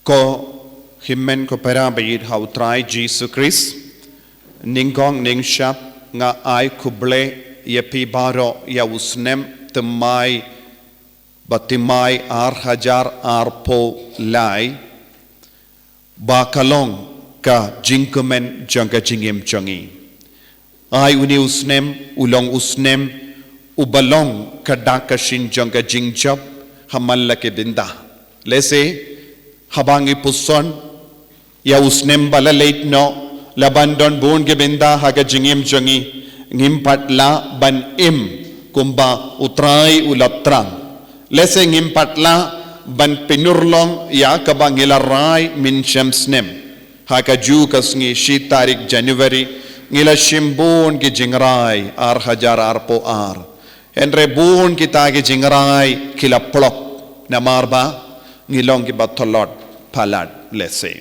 ko himmen ko parabait hautrai Jesu Christ ningong ning shap nga ai kuble yapi baro ya usnem temai batimai hajar po lai bakalong ka jingkumen jangka jingim jangi ai uni usnem ulong usnem ubalong kadakashin jangka jingjab hamalla ke binda lese habangi puson ya usnem bala late no labandon bun ke binda haga jingim jangi ngim patla ban im kumba utrai ulatrang lese ngim patla ban pinurlong ya kabangilarai min shamsnem haka ju kasngi shi tarik January ngila shimbun ki jingrai hajar po enre bun kita ki jingrai kila plok namarba ngilong ki batolot palat lese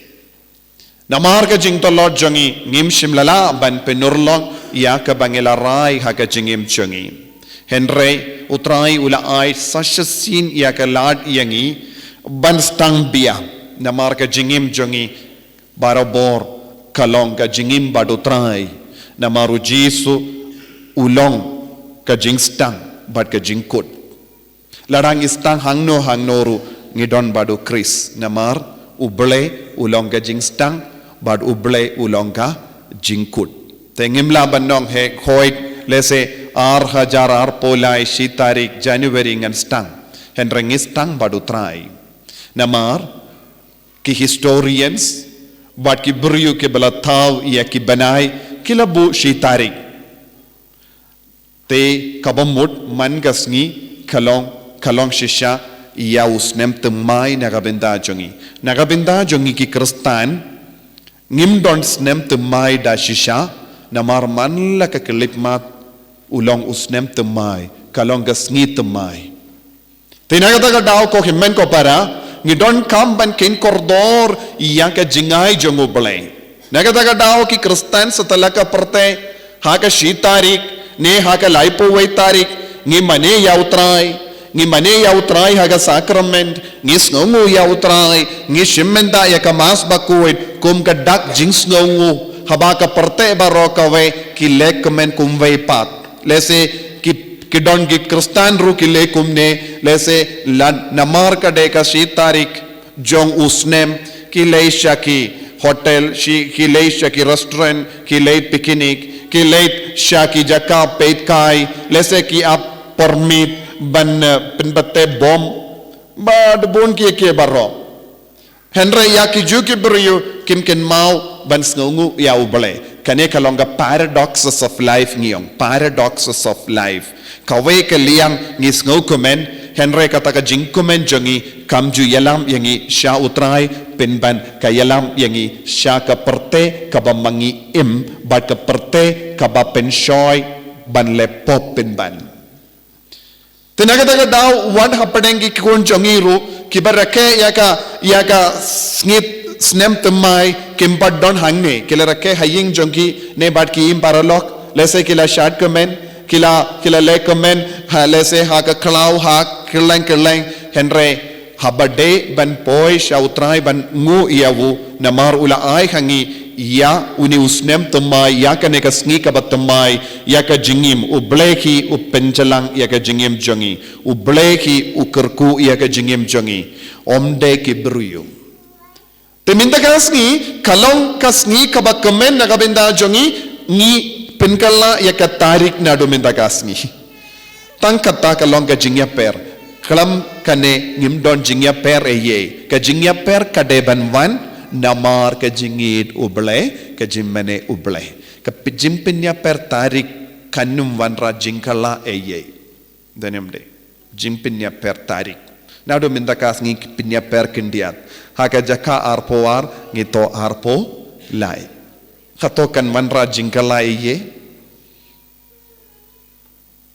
namar ka jingtolot jangi ngim shimlala ban pinurlong ya kabangilarai haka jingim jangi henre utrai ula ai sashasin ya kalad yangi ban stang bia namar ka jingim jangi barabor kalong ka jingim badutrai namaru Jesu ulong ka jingstang bad ka jingkut larang istang hangnoru ngidon badu Chris namar uble ulong ka jingstang bad uble ulong ka jingkut tengimla banong he khoit lese hajar polai shi tarik January ngan stang henreng istang badutrai namar ki historians bad ki buriu ke balataw ya ki banai kilabu shi tarik te kabamut man gasngi kalong shisha ya usnem temai nagabenda jongi ki kristan ngimdon snem temai da shisha namar man la ka klipmat ulong usnem temai kalong gasngi temai tinagata daw ko himmen ko para ngidon kam ban kin kordor iya ka jingai jongo blay nagata daw ki kristan satala ka parte haka shi tarik ne haka laipo wai tarik ngi mane ya utrai haga sacrament ngi sngongu ya utrai ngi shimmenda ya ka mas bakuit kum ka dak jing sngongu haba ka parte baro ka we ki lek men kum wai pat lese ki don ki kristan ru ki le kum ne lese namar ka de ka shi tarik jong usnem ki le shaki hotel ki le shaki restaurant ki le picnic ki le shaki jaka peit kai lese ki ap permit ban penbate bom bad bon ki baro henry ya ki ju ki brio kim ken mau ban sngongu ya ubale kane kalonga paradoxes of life kawe ke liang ngi sngokumen henry kataka jingkumen jangi kamju yalam yangi sha utrai penban ka yalam yangi sha ka perte ka bamangi im bad ka perte ka ba penshoy ban le pop penban tinagataga daw what happening ki kun jongiru kibarake yaka snip snem temai kimpad don hangne kilarake haying jongi ne bad ki im paralok lese kila short comment kila le comment ha lese ha ka klau ha kirlang henre habade ban poi shautrai ban ngu yawu namar ula ai hangi ya uni usnem temai ya ka ne ka sngi ka batamai ya ka jingim ublehi upenjalang ya ka jingim jongi ublehi ukerku ya ka jingim jongi omde ki bruyu teminta ka sngi kalong ka sngi ka bakamen na kabenda jongi ni penkala ya ka tarik na dominta ka sngi tang kata kalong ka jingya per kalam kane ngimdon jingya per eye ka jingya per ka deban wan namar ka jingid uble ka jimmene uble ka jimpinya per tarik kanum wanra jingkala eye danemde jimpinya per tarik nado minta kas ngi pinya per kindiat haka jaka arpoar ngito arpo lai khatokan wanra jingkala eye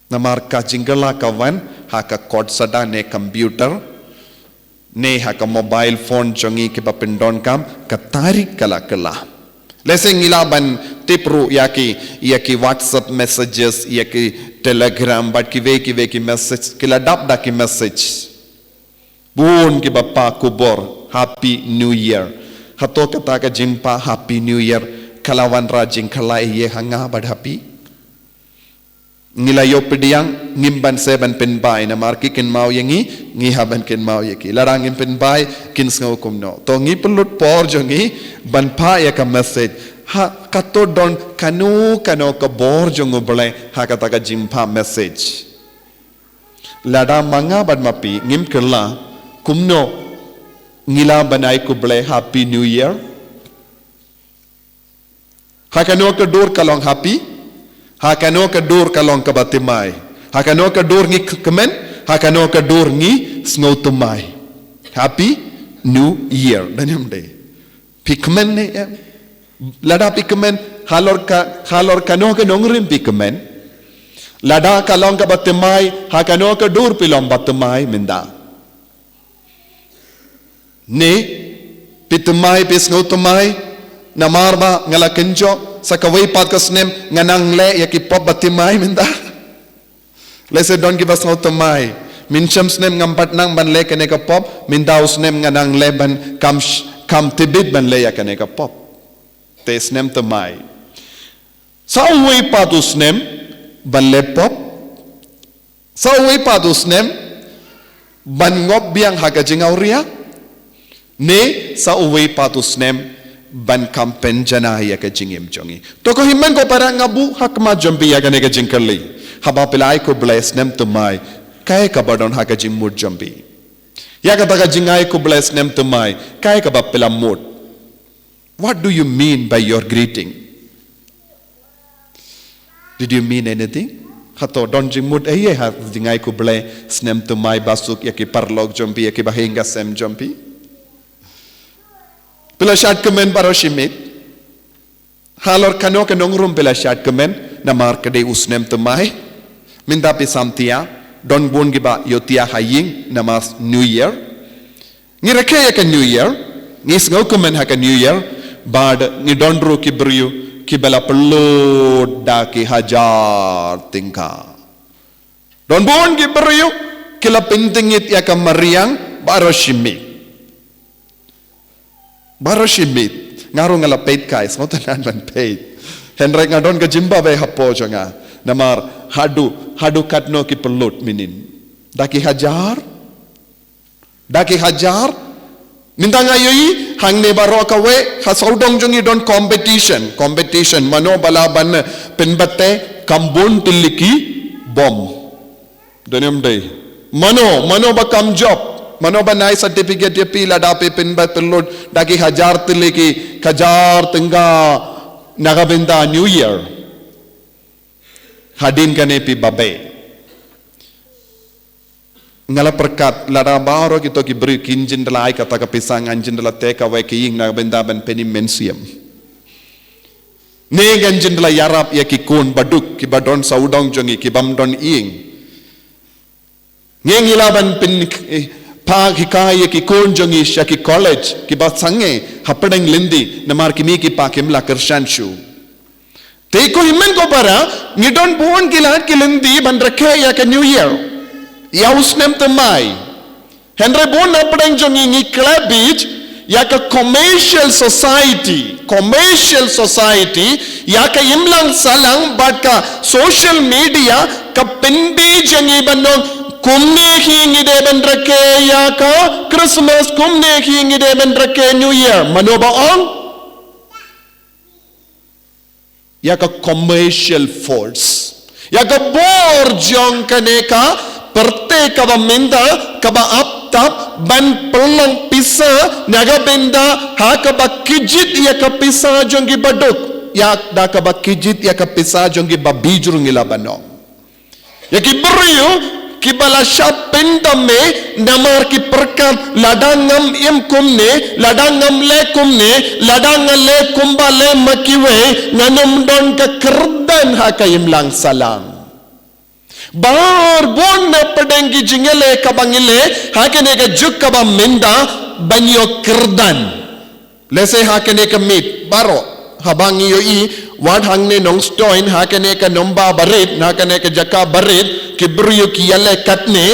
namar ka jingkala kawan haka kod sada ne computer ne haka mobile phone jongi ke papindon kam katarik kala leseng ilaban tipru yaki WhatsApp messages yaki Telegram but ki message kila dap da ki message bun ki bapa kubor Happy New Year. Hato kata ka jimpa Happy New Year. Kalawan rajing kala iye hanga bad happy. Ngilayo pediang ngimban seban penbai na marki kin mau yangi ngihaban kin mau yaki. Larang ngim penbai kin sngau kumno. To ngi pelut por jongi ban pa ya ka message. Ha kato don kanu ka bor jongo boleh ha kata ka jimpa message. Lada manga bad mapi ngim kerla kumno ngila banai ku boleh Happy New Year. Hakano ka dur kalong happy, hakano ka dur kalong kabatimay, hakano ka dur ngi kemen, hakano ka dur ngi snautumay. Happy New Year. Danyam day. Pikmen ne lada pikmen halor kano ka nongrim pikmen. Lada kalong kabatimay, hakano ka dur pilong batimay minda. Ne pitumay pisnautumay. Namarba ngala kenjo sa kaway podcastnem nganang le yakipop batimay minda. Let's say don't give us no tamay. Minchams nem ngampat nang ban le kaneka pop mindaus nem nganang le ban kam tibit ban le yakaneka pop. Tes nem tamay. Sa uwi patus nem ban le pop. Sa uwi patus nem ban ngop biang hagajingaw ria. Ne sa uwi patus nem ban kampen janaya ka jingim jongi to ko himman ko para ngabu hakma jombi ya gane ka jingkali haba pilai ko bless nem tumai kai ka badon ha ka jingmut jombi ya ka taga jingai ko bless nem tumai kai ka ba pila mut. What do you mean by your greeting? Did you mean anything? Hato don jingmut aye ha jingai ko bless nem tumai basuk ya ki parlog jombi ya ki bahinga sem jombi. Pila syat kemen baro shimit. Halor kano ke nongrum pila syat kemen namar kede usnem temai. Minta pi samtia don bun giba yotia haying namas New Year. Ngi reke ya ke New Year. Ngis ngau kemen ha ke New Year. Bad ngi donru ki beriu ki bela pelud da ki hajar tingka. Don bun ki beriu kila pentingit ya ke mariang baro shimit. Barashimit ngaro ngala paid kai ngotanan man paid henrek ngadon ka jimba be hapo jonga namar hadu katno ki pelut minin daki hajar minta ngayoi hangne baro ka we hasaudong jongi don competition mano balaban penbate kambon tiliki bom donem day mano ba kam job Mano ba nai certificate ya pila dape pinbat pelod daki hajar tiliki kajar tengga nagabenda New Year hadin kane pi babe ngala perkat lara baro kito ki beri kinjin dalai kata ka pisang anjin dala teka we ki ying nagabenda ban peni mensiam ne ganjin dala yarap ya ki kun baduk ki badon saudong jongi ki bamdon ing ngengilaban pin pag hikaya ki konjongi siya ki college ki batsange hapadang lindi namar kimi ki pakimla kershanshu te ko himmen ko para ngidon bon kilat ki lindi ban rakaya ka New Year ya usnem tamai henre bon hapadang jongi ngi club beach ya ka commercial society ya ka imlang salang bat ka social media ka pindi jangi banong kumne hingi de ben rake ya ka Christmas kumne hingi de ben rake New Year manoba on ya ka commercial force ya ka bor jong kane ka perte ka ba minda ka ba aptap ban pelang pisa naga benda ha ka ba kijit ya ka pisa jong gi baduk ya da ka ba kijit ya ka pisa jong gi ba bijrung ila banong ya ki beriu kibala syapin dame namar ki perkat ladangam im kumne ladangam le kumne ladangam le kumbale makiwe nganum don ka kerdan hakayim lang salang bar bon na padengi jingele kabangile hakene ka juk ka minda banyo kerdan lese hakene ka mit baro habang iyo wad hangne nong stoin hakane ka nomba barit hakane ka jaka barit kibruyo ki yale katne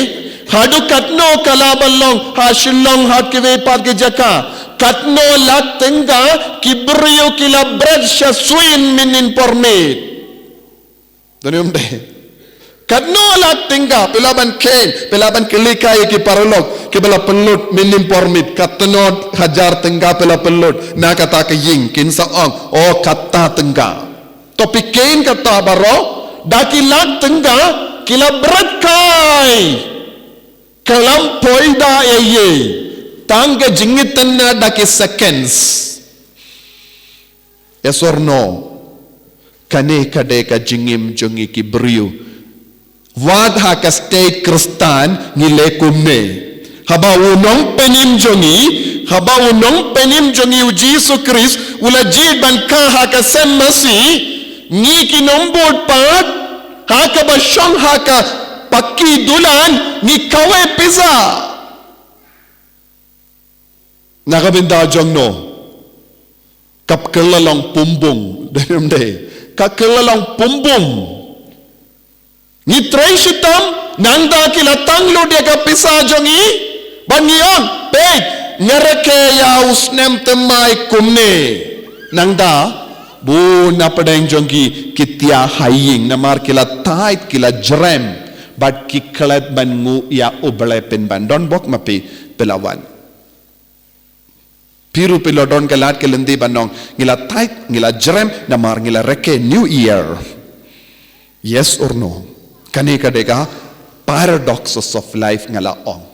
hadu katno kalabalong ha shillong hat ke vepat ke jaka katno lak tengga kibrio kila bread shasuin minin pormit danium de katno lak tengga pelaban ken pelaban kelikai ki parolog ke bela pelut minin pormit katno hajar tengga pela pelut na kata ke ying kin saong oh kata tengga topik ken kata baro daki lak tengga kila bread kai kalam poida ye tangga jingitanna daki seconds yes or no kane kade ka jingim jongi ki brio wad ha ka state kristan ngile kumne haba unong penim jongi u Jesus Christ ula jid ban ka ha ka semmasi ngi ki nombod pat ha ka ba shong ha ka pakki dulan ni kawe pizza nakabinda jongno kap kelalong pumbung dalam day kap kelalong pumbung ni tray sitam nanda kilatang lo dia ka pizza jongi bangiang pe ngareke ya usnem temai kumne nanda bu na padeng jongi kitya haying namar kila tait kila jrem but kikalat bangu ya ubale pen ban don bok mapi pelawan piru pilodon kalat kelendi banong ngila tait ngila jrem namar ngila reke new year yes or no kani kadega paradoxes of life ngala ong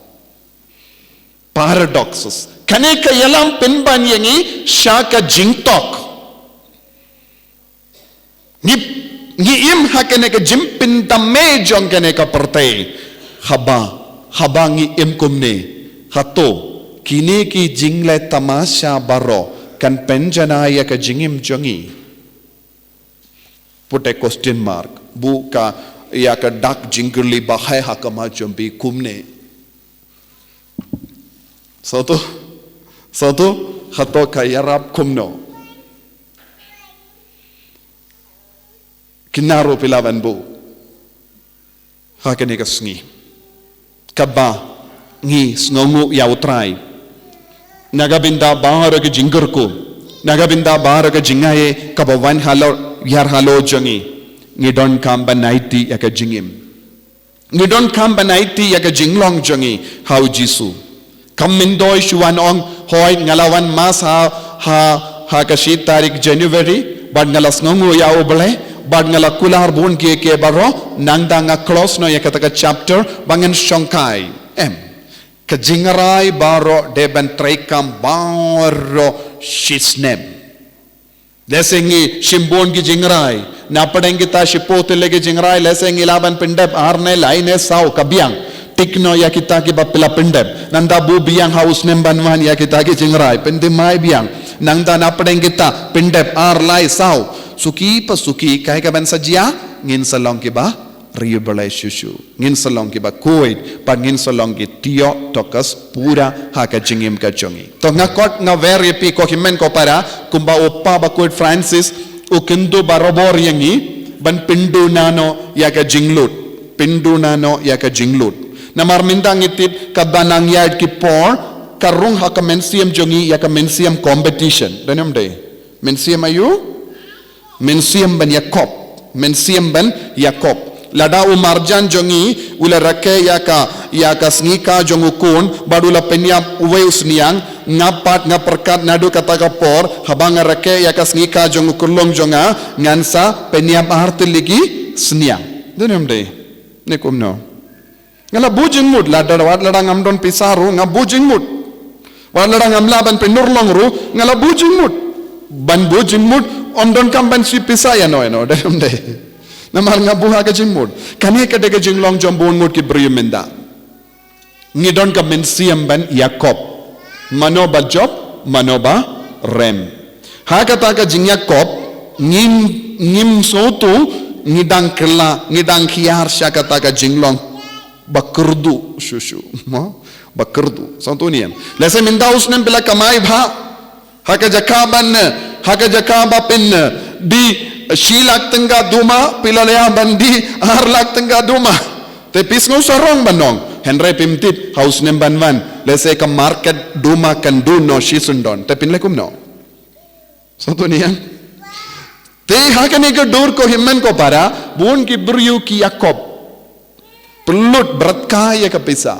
paradoxes kani ka yalam penban yangi shaka jingtok ngi im hakene ka jimpin tamme jong kene ka perte haba ngi im kumne hato kini ki jingle tamasha baro kan penjanaya ka jingim jongi put a question mark bu ka ya ka dak jingli bahai hakama jombi kumne satu hato ka yarab kumno kinaro pilawan bu hakene ka sngi kaba ngi sngongu ya utrai nagabinda bahar ke jingar ko nagabinda bahar ke jingaye kaba wan halo yar halo jangi ngi don kam banaiti ya ka jingim ngi don kam banaiti ya ka jinglong jangi how jisu kamindoi shuan ong hoy ngalawan mas ha ka shit tarik January bad ngalas ngongu ya oble bad ngala kular bun ke baro nangda nga close no yakataka chapter bangan shongkai kajingarai baro deben traikam baro shisnem lesengi shimbon ki jingrai na padengi ta shipotele ki jingrai lesengi laban pindab arne laine saw kabyang tikno ya kita ki bapila pindab nanda bu biang house nem banwan ya kita ki jingrai pendimai biang nangda na padengi ta pindab ar lai saw suki pasuki kai ka ban sajia ngin salong ki ba riubale shushu ngin salong ki ba koit pa ngin salong ki tio tokas pura ha ka jingim ka jongi to ngakot nga very pi ko himen ko para kumba oppa ba koit Francis o kendo barobor yangi ban pindu nano ya ka jinglut pindu nano ya ka jinglut namar mindang itit kabanang yard ki por karung ha ka mensiam jongi ya ka mensiam competition danam day mensiam ayu mensiam ban Yakob lada umarjan jongi ula rake ya ka sngika jongu kun badula penyap uwe usniang ngapat ngaperkat nadu kata kapor habang rake ya ka sngika jongu kulong jonga ngansa penyap artiligi sniang dunam de nekumno ngala bujing mud lada lada ngamdon pisaru ngabujing mud wala ngamla ban penurlong ru ngala bujing mud ban bujing mud omdon kamban si pisaya no dalam de namar ngabuha ka jingmud kani ka de ka jinglong jombon mud ki briumenda ngidon ka mensiam ban Yakob manoba job manoba rem ha kata ka jing Yakob ngim sotu ngidang kela ngidang khiar sya kata ka jinglong bakurdu shushu bakurdu santuniam lese minda usnem bila kamai bha haka jakaba pin di shilak tengga duma pilalaya bandi arlak tengga duma te pisngo sarong banong Henry pimtit house nem banwan. Let's say ka market duma kan do no shisundon. Te pinlekum no. Satu ni yang. Te hakane ka dur ko himmen ko para bun ki buryu ki Yakob. Pelut beratka ya kapisa.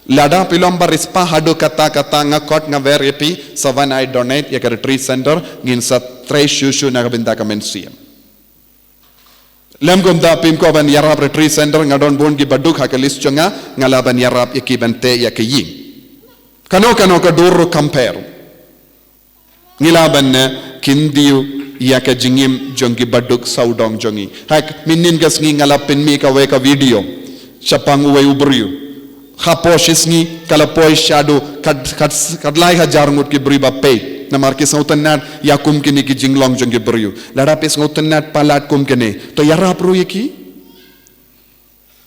Lada pilom barispa hadu kata-kata ngakot ngaver epi savan I donate ya ka retreat center ngin sa tre shushu nagabinda ka mensiam. Lem gum da pim ko ban yarab retreat center ngadon bon gi baduk hakalis chunga ngalaban yarab yakibante yakiyim kano ka duru compare ngilaban kindiu yaka jingim jongi baduk saudong jongi hak minin gas ngi ngalapin mi ka we ka video chapangu we ubriu haposhis ngi kala poi shadow kadlai hajar ngut ki briba pay namar ki sautan nat yakum kini ki jinglong jongi briu lada pes ngautan nat palat kum kene to yara pro yaki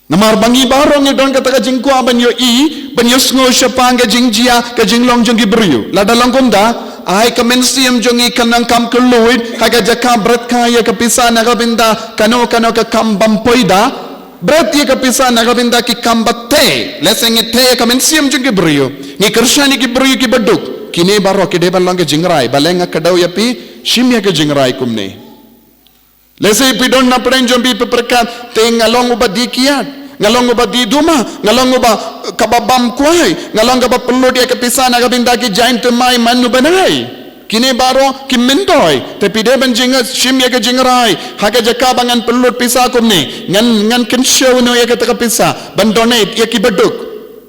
namar bangi barong ni don kata ka jingku aban yo i ban yo sngo shapanga jingjia ka jinglong jongi briu lada langkum da ai ka mensiam jongi kanang kam keluid haga jaka brat kaya ka pisa nagabinda kano ka kambam poida brat ye ka pisa nagabinda ki kambate leseng te ka mensiam jongi briu ni kershani ki briu ki baduk kini baro ke deban lang ke jingrai balenga kadau yapi shimya ke jingrai kumne lese pidon na pren jombi peperkat te ngalong uba dikiat ngalong uba di duma ngalong uba kababam kuai ngalong uba perlu dia kepisah naga binda ki jain temai manu banai kini baro ki mentoi te pideban jinga shimya ke jingrai haga jaka bangan perlu pisah kumne ngan kenshow no ya ke pisah ban donate ya ki beduk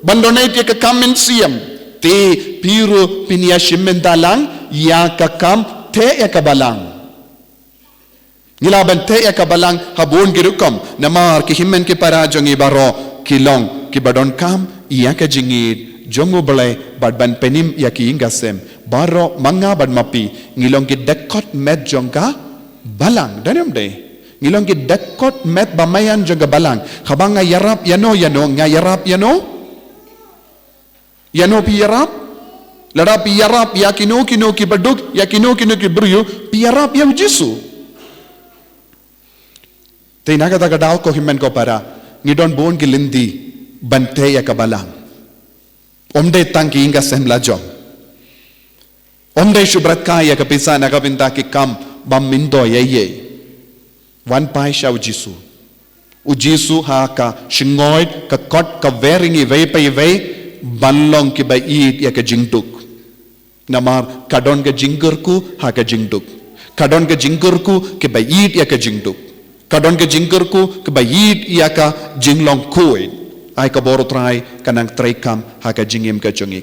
ban donate ya ke kamen siam te piru pinia shimendalang ya kakam te ya kabalang nilaban te ya kabalang habun girukom namar ki himmen ki para jongi baro kilong ki badon kam ya ka jingid jongo bale badban penim ya ki ingasem baro manga bad mapi ngilong ki dekot met jonga balang danem de ngilong ki dekot met bamayan jonga balang habanga yarap yano nga yarap Yano piyarap, lada piyarap ya kino ki baduk, ya kino ki beriu, piyarap ya ujisu. Te naga daga dao ko himmen ko para, ngidon bon ki lindi, bante ya kabalang. Omde tangki inga semla jom. Omde shubrat kaya kapisa naga binta ki kam bam mindo ye. Wan pai sha ujisu. Ujisu ha ka shingoid, ka kot, ka veringi vei pa vei, banlong ki bait ya ka jingduk namar kadon ka jinggerku ha ka jingduk kadon ka jinggerku ke bait ya ka jingduk kadon ka jinggerku ke bait ya ka jinglong kuit ai ka boro trai kanang trai kam ha ka jingim ka jongi